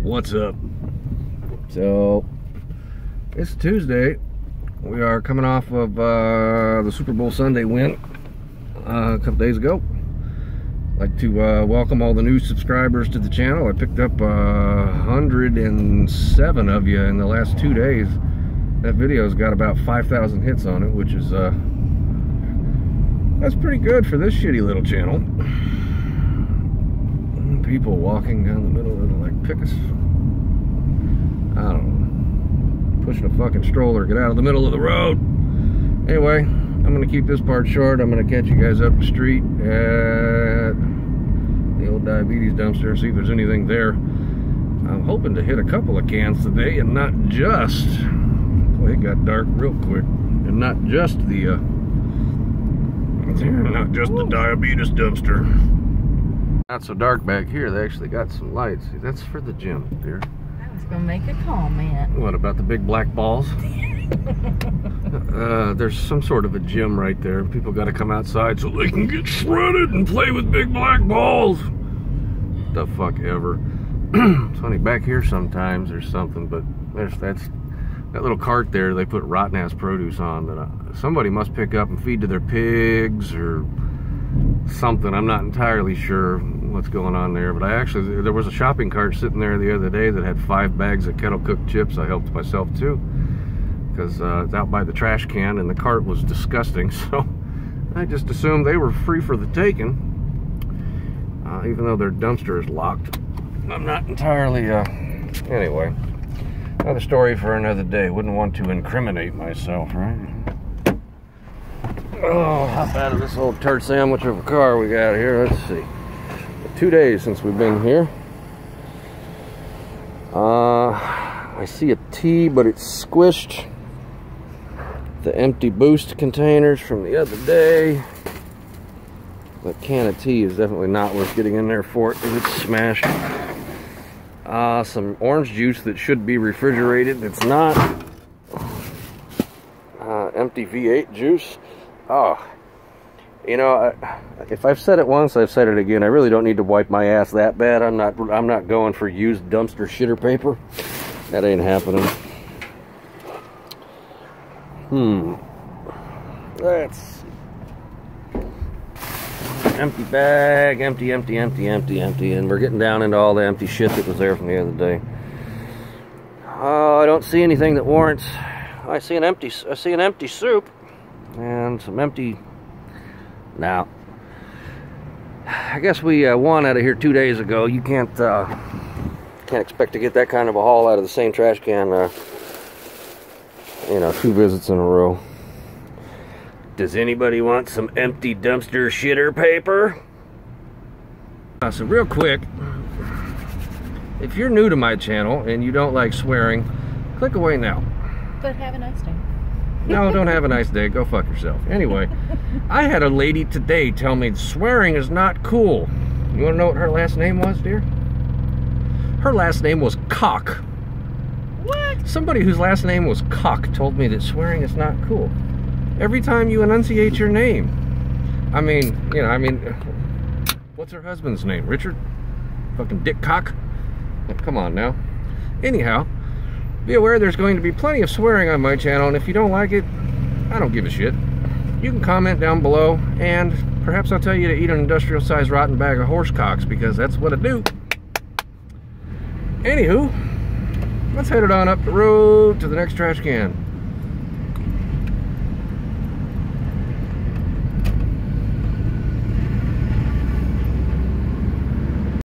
What's up? So it's Tuesday. We are coming off of the Super Bowl Sunday win a couple days ago. I'd like to welcome all the new subscribers to the channel. I picked up 107 of you in the last 2 days. That video's got about 5,000 hits on it, which is that's pretty good for this shitty little channel. People walking down the middle of the, like, pick us, I don't know, pushing a fucking stroller, get out of the middle of the road. Anyway, I'm gonna keep this part short. I'm gonna catch you guys up the street at the old diabetes dumpster, see if there's anything there. I'm hoping to hit a couple of cans today, and not just, boy, it got dark real quick, and not just the diabetes dumpster. Not so dark back here. They actually got some lights. See, that's for the gym, dear. I was gonna make a comment. What about the big black balls? There's some sort of a gym right there. People got to come outside so they can get shredded and play with big black balls. The fuck ever. It's funny, back here sometimes there's something, but that little cart there they put rotten ass produce on that somebody must pick up and feed to their pigs or something. I'm not entirely sure what's going on there, but there was a shopping cart sitting there the other day that had 5 bags of kettle cooked chips. I helped myself too, because it's out by the trash can, and the cart was disgusting, so I just assumed they were free for the taking, even though their dumpster is locked. I'm not entirely anyway, another story for another day. Wouldn't want to incriminate myself, right? Oh, hop out of this old turd sandwich of a car we got here. Let's see. 2 days since we've been here. I see a tea, but it's squished. The empty Boost containers from the other day. That can of tea is definitely not worth getting in there for it because it's smashed. Some orange juice that should be refrigerated. It's not. Empty V8 juice. Oh, you know, if I've said it once, I've said it again. I really don't need to wipe my ass that bad. I'm not going for used dumpster shitter paper. That ain't happening. Let's see. Empty bag, empty, and we're getting down into all the empty shit that was there from the other day. I don't see anything that warrants. I see an empty soup. And some empty. Now, I guess we won out of here 2 days ago. You can't expect to get that kind of a haul out of the same trash can, you know, 2 visits in a row. Does anybody want some empty dumpster shitter paper? So real quick, if you're new to my channel and you don't like swearing, click away now. But have a nice day. No, don't have a nice day. Go fuck yourself. Anyway, I had a lady today tell me swearing is not cool. You want to know what her last name was, dear? Her last name was Cock. What? Somebody whose last name was Cock told me that swearing is not cool. Every time you enunciate your name. I mean, you know, what's her husband's name? Richard? Fucking Dick Cock? Come on now. Anyhow, be aware there's going to be plenty of swearing on my channel, and if you don't like it, I don't give a shit. You can comment down below, and perhaps I'll tell you to eat an industrial-sized rotten bag of horse cocks, because that's what I do. Anywho, let's head it on up the road to the next trash can.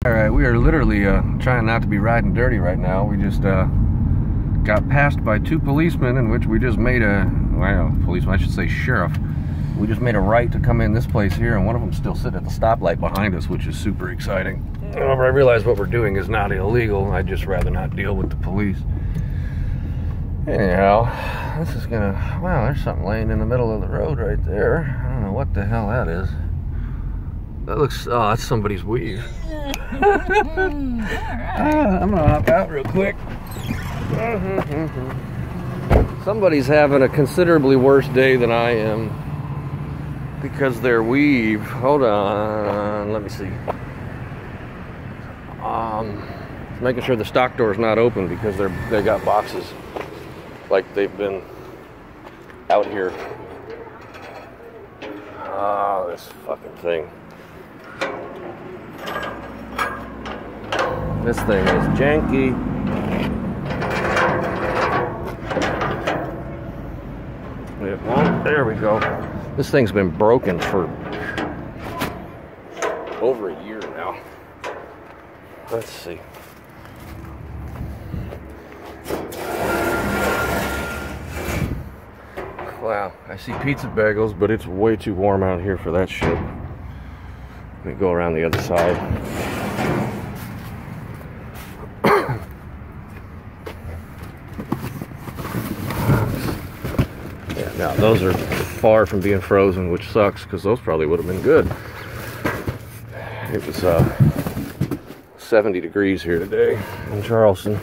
Alright, we are literally trying not to be riding dirty right now. We just got passed by 2 policemen, in which we just made policeman, I should say sheriff. We just made a right to come in this place here, and one of them still sitting at the stoplight behind us, which is super exciting. However, I realize what we're doing is not illegal. I'd just rather not deal with the police. Anyhow, this is gonna, wow, there's something laying in the middle of the road right there. I don't know what the hell that is. That looks, oh, that's somebody's weave. Alright. I'm gonna hop out real quick. Somebody's having a considerably worse day than I am because their weave. Hold on, let me see. Making sure the stock door is not open because they got boxes like they've been out here. Oh, this fucking thing. This thing is janky. It won't. There we go. This thing's been broken for over a year now. Let's see. Wow, I see pizza bagels, but it's way too warm out here for that shit. Let me go around the other side. Yeah, now those are far from being frozen, which sucks because those probably would have been good. It was 70 degrees here today in Charleston.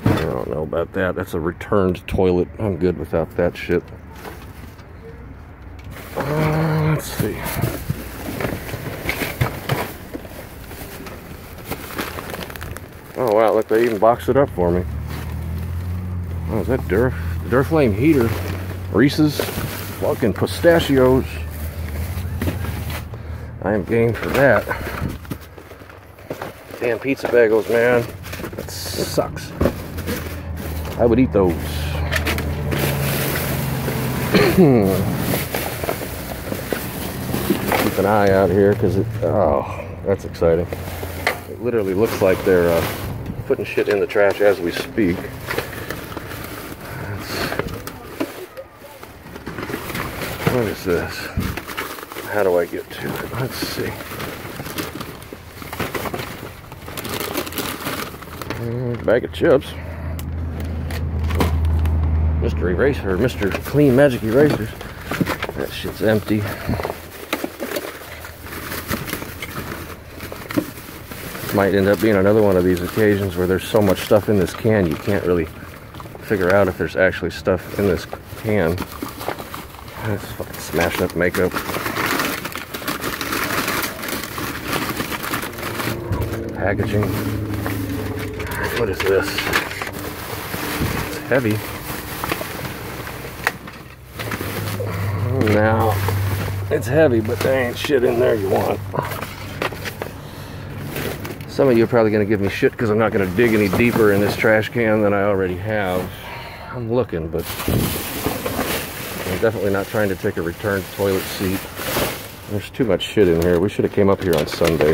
I don't know about that. That's a returned toilet. I'm good without that shit. Let's see. Oh wow, look, they even boxed it up for me. Oh, is that Duraflame heater? Reese's fucking pistachios. I am game for that. Damn pizza bagels, man. That sucks. I would eat those. Keep an eye out here because it, oh, that's exciting. It literally looks like they're putting shit in the trash as we speak. What is this? How do I get to it? Let's see. Bag of chips. Mr. Eraser, Mr. Clean Magic Erasers. That shit's empty. Might end up being another one of these occasions where there's so much stuff in this can you can't really figure out if there's actually stuff in this can. That's fucking smashed up makeup. Packaging. What is this? It's heavy. Now, it's heavy, but there ain't shit in there you want. Some of you are probably going to give me shit because I'm not going to dig any deeper in this trash can than I already have. I'm looking, but I'm definitely not trying to take a returned toilet seat. There's too much shit in here. We should have came up here on Sunday.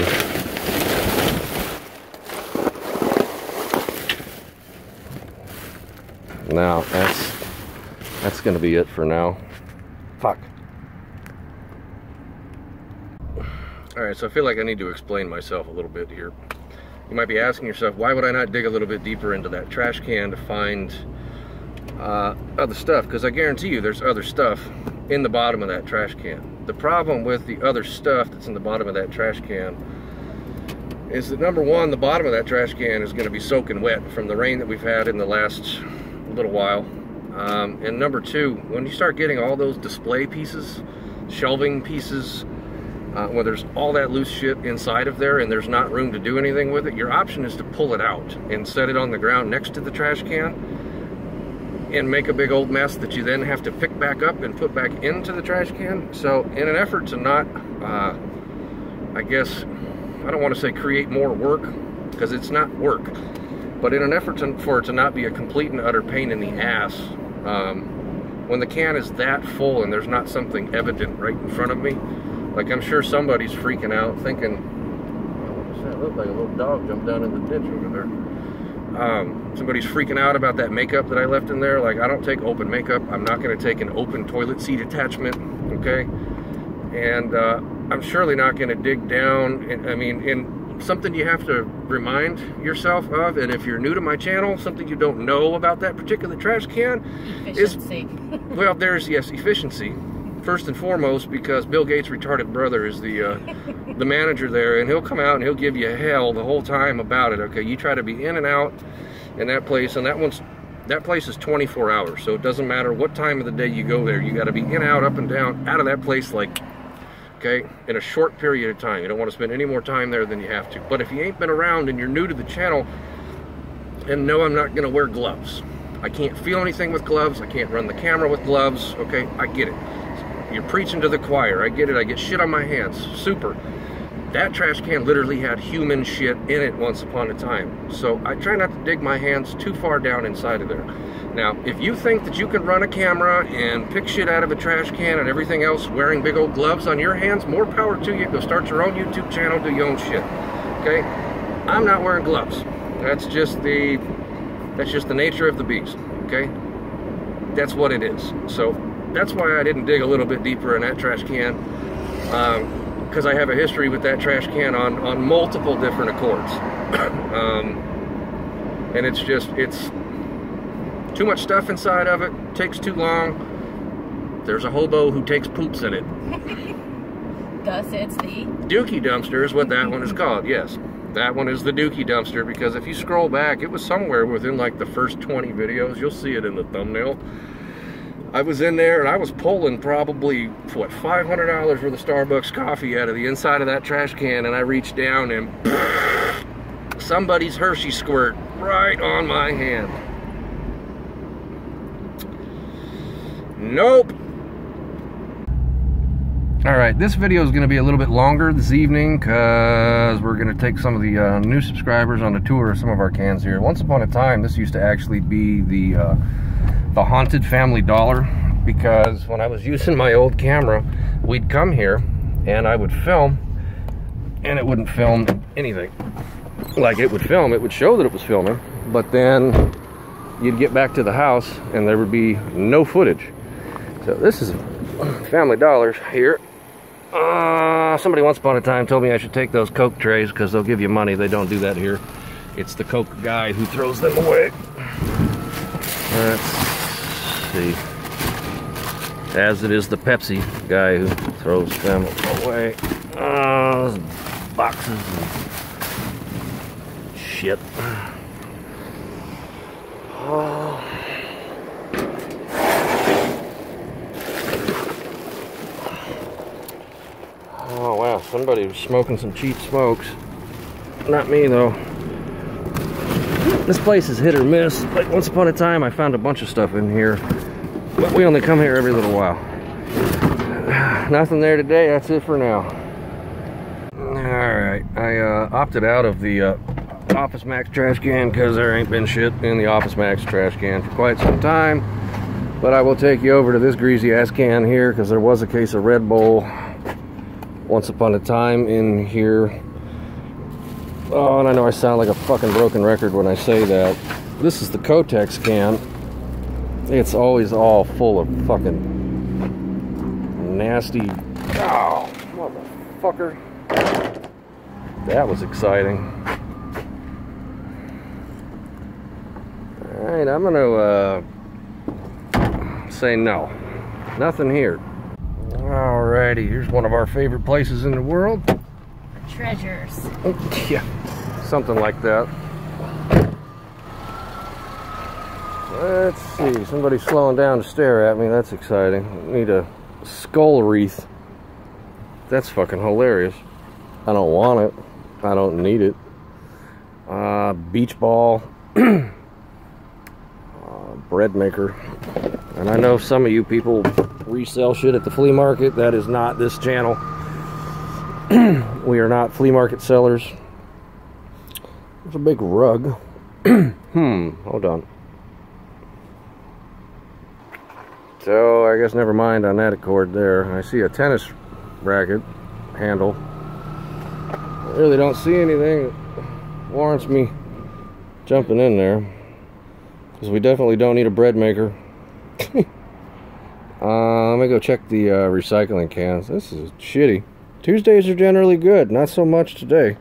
Now, that's going to be it for now. Fuck. Alright, so I feel like I need to explain myself a little bit here. You might be asking yourself, why would I not dig a little bit deeper into that trash can to find other stuff? Because I guarantee you there's other stuff in the bottom of that trash can. The problem with the other stuff that's in the bottom of that trash can is that, number one, the bottom of that trash can is going to be soaking wet from the rain that we've had in the last little while. And number two, when you start getting all those display pieces, shelving pieces, where there's all that loose shit inside of there and there's not room to do anything with it, your option is to pull it out and set it on the ground next to the trash can and make a big old mess that you then have to pick back up and put back into the trash can. So in an effort to not, I guess, I don't want to say create more work, because it's not work, but in an effort for it to not be a complete and utter pain in the ass, when the can is that full and there's not something evident right in front of me, like I'm sure somebody's freaking out thinking, what does that look like? A little dog jumped down in the ditch over there. Somebody's freaking out about that makeup that I left in there. Like, I don't take open makeup. I'm not going to take an open toilet seat attachment, okay? And I'm surely not going to dig down. I mean, in something you have to remind yourself of, and if you're new to my channel, something you don't know about that particular trash can Efficiency. Well, there's, yes, efficiency. First and foremost, because Bill Gates' retarded brother is the manager there, and he'll come out and he'll give you hell the whole time about it, okay? You try to be in and out in that place, and that place is 24 hours, so it doesn't matter what time of the day you go there. You got to be in, out, up and down, out of that place like okay, in a short period of time. You don't want to spend any more time there than you have to. But if you ain't been around and you're new to the channel, and no, I'm not going to wear gloves. I can't feel anything with gloves. I can't run the camera with gloves, okay? I get it. You're preaching to the choir. I get it. I get shit on my hands. Super. That trash can literally had human shit in it once upon a time. So I try not to dig my hands too far down inside of there. Now, if you think that you can run a camera and pick shit out of a trash can and everything else wearing big old gloves on your hands, more power to you. Go start your own YouTube channel, do your own shit. Okay? I'm not wearing gloves. That's just the nature of the beast. Okay? That's what it is. So that's why I didn't dig a little bit deeper in that trash can. Because I have a history with that trash can on multiple different accords. And it's too much stuff inside of it, takes too long. There's a hobo who takes poops in it. Thus it's the Dookie dumpster is what that one is called, yes. That one is the Dookie dumpster, because if you scroll back, it was somewhere within like the first 20 videos. You'll see it in the thumbnail. I was in there and I was pulling probably, what, $500 worth of Starbucks coffee out of the inside of that trash can, and I reached down and somebody's Hershey squirt right on my hand. Nope. Alright, this video is going to be a little bit longer this evening because we're going to take some of the new subscribers on a tour of some of our cans here. Once upon a time, this used to actually be the Haunted Family Dollar, because when I was using my old camera, we'd come here and I would film, and it wouldn't film anything. Like, it would film, it would show that it was filming, but then you'd get back to the house and there would be no footage. So this is Family Dollars here. Somebody once upon a time told me I should take those Coke trays because they'll give you money. They don't do that here. It's the Coke guy who throws them away. Let's see. As it is the Pepsi guy who throws them away. Boxes and shit. Oh wow, somebody was smoking some cheap smokes. Not me though. This place is hit or miss. Like, once upon a time I found a bunch of stuff in here, but we only come here every little while. Nothing there today, that's it for now. Alright, I opted out of the Office Max trash can because there ain't been shit in the Office Max trash can for quite some time. But I will take you over to this greasy ass can here because there was a case of Red Bull once upon a time in here. Oh, and I know I sound like a fucking broken record when I say that. This is the Kotex can. It's always all full of fucking nasty... Oh, motherfucker. That was exciting. Alright, I'm gonna say no. Nothing here. Alrighty, here's one of our favorite places in the world. treasures. Yeah, something like that. Let's see, somebody's slowing down to stare at me. That's exciting. I need a skull wreath. That's fucking hilarious. I don't want it. I don't need it. Beach ball. Bread maker. And I know some of you people resell shit at the flea market. That is not this channel. We are not flea market sellers. There's a big rug. Hold on. So I guess never mind on that accord there. I see a tennis racket handle. I really don't see anything that warrants me jumping in there, because we definitely don't need a bread maker. Let me go check the recycling cans. This is shitty. Tuesdays are generally good, not so much today.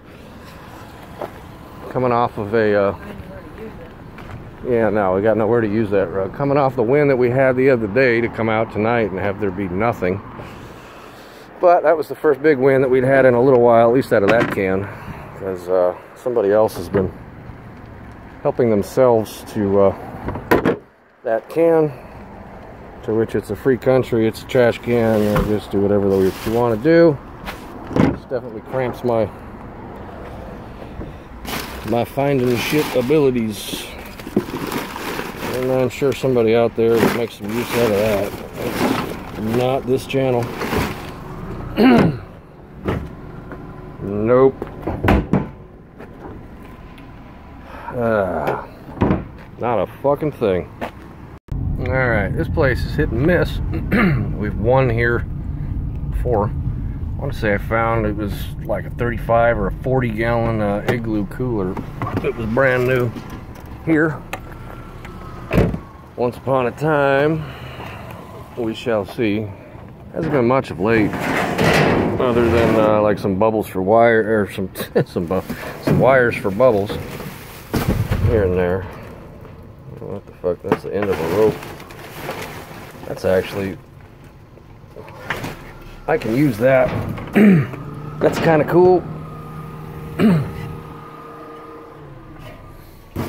Coming off of a yeah, no, we got nowhere to use that rug. Coming off the wind that we had the other day to come out tonight and have there be nothing. But that was the first big wind that we'd had in a little while, at least out of that can, because somebody else has been helping themselves to that can, to which it's a free country. It's a trash can. You just do whatever you want to do. definitely cramps my finding shit abilities. And I'm sure somebody out there would make some use out of that. It's not this channel. Nope. Not a fucking thing. Alright, this place is hit and miss. We've won here before. I want to say I found it was like a 35 or a 40 gallon igloo cooler. It was brand new here. Once upon a time, we shall see. Hasn't been much of late, other than like some bubbles for wire, or some some wires for bubbles here and there. What the fuck? That's the end of a rope. That's actually, I can use that. That's kind of cool.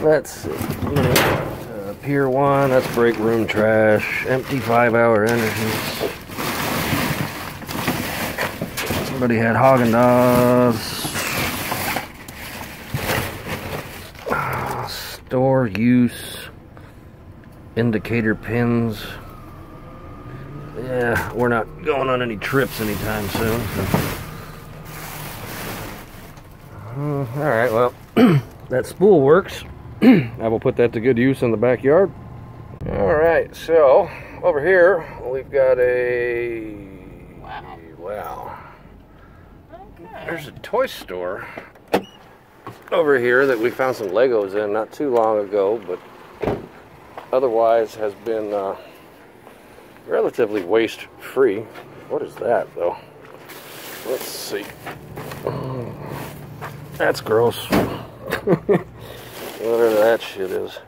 Let's see. Pier 1, that's break room trash. Empty 5-hour energies. Somebody had Haagen-Dazs. Store use. Indicator pins. Yeah, we're not going on any trips anytime soon. So. Alright, well, that spool works. I will put that to good use in the backyard. Alright, so over here we've got a... Wow. Okay. There's a toy store over here that we found some Legos in not too long ago, but otherwise has been relatively waste free. What is that though? Let's see. That's gross. Whatever that shit is.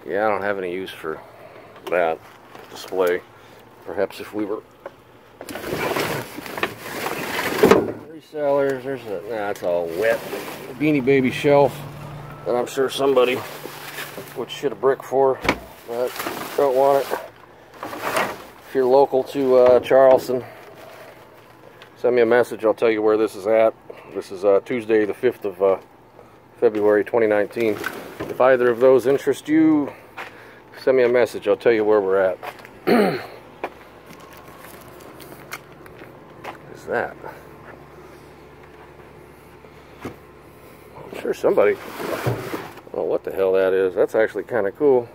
Yeah, I don't have any use for that display. Perhaps if we were resellers, there's a, nah, it's all wet. A Beanie Baby shelf that I'm sure somebody would shit a brick for, but don't want it. If you're local to Charleston, send me a message. I'll tell you where this is at. This is Tuesday the 5th of February 2019. If either of those interest you, send me a message. I'll tell you where we're at. What is that? I'm sure somebody, I don't know what the hell that is. That's actually kind of cool.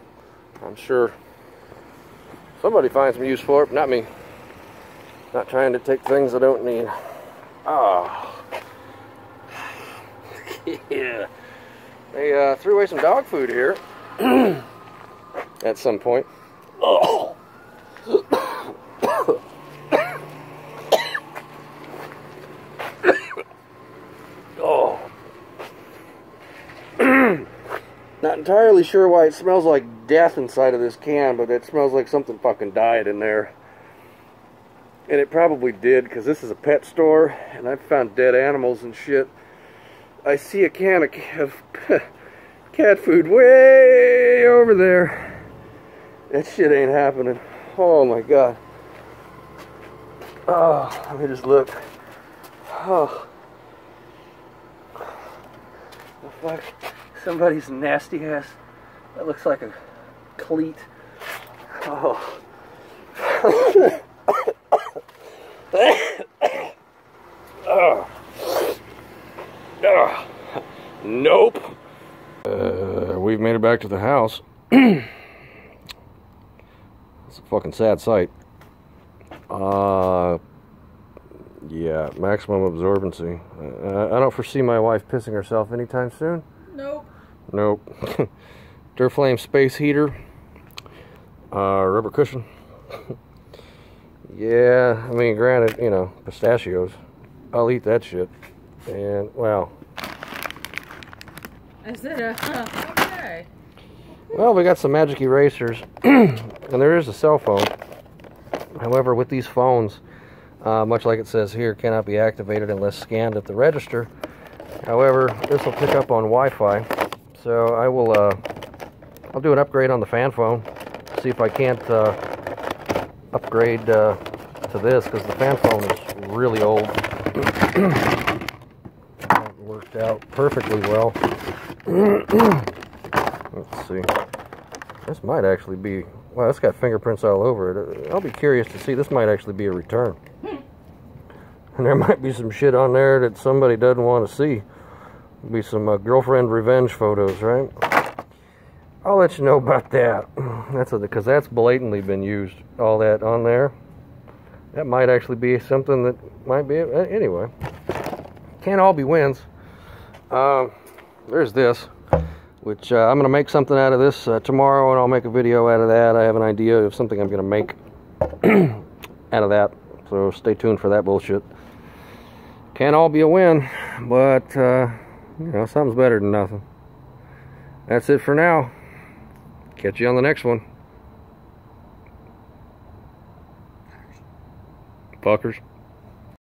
I'm sure somebody finds some use for it, not me. Not trying to take things I don't need. Ah. Yeah. They threw away some dog food here at some point. Oh. Oh. Not entirely sure why it smells like death inside of this can, but it smells like something fucking died in there. And it probably did, because this is a pet store, and I've found dead animals and shit. I see a can of cat food way over there. That shit ain't happening. Oh my god. Oh, let me just look. Oh. The fuck? Somebody's nasty ass. That looks like a cleat. Oh. Oh. Oh. Nope. We've made it back to the house. It's a fucking sad sight. Yeah, maximum absorbency. I don't foresee my wife pissing herself anytime soon. Nope. Nope. Duraflame space heater. Rubber cushion. Yeah, I mean, granted, you know, pistachios. I'll eat that shit. And, well. Is it a... okay. Well, we got some magic erasers. And there is a cell phone. However, with these phones, much like it says here, cannot be activated unless scanned at the register. However, this will pick up on Wi-Fi. So I will I'll do an upgrade on the fan phone. See if I can't upgrade to this, because the fan phone is really old. That worked out perfectly well. Let's see. This might actually be... Wow, it's got fingerprints all over it. I'll be curious to see. This might actually be a return. And there might be some shit on there that somebody doesn't want to see. Be some girlfriend revenge photos, right? I'll let you know about that. Because that's blatantly been used. All that on there. That might actually be something that might be... Anyway. Can't all be wins. There's this. Which I'm going to make something out of this tomorrow, and I'll make a video out of that. I have an idea of something I'm going to make out of that. So stay tuned for that bullshit. Can't all be a win, but, you know, something's better than nothing. That's it for now. Catch you on the next one. Fuckers.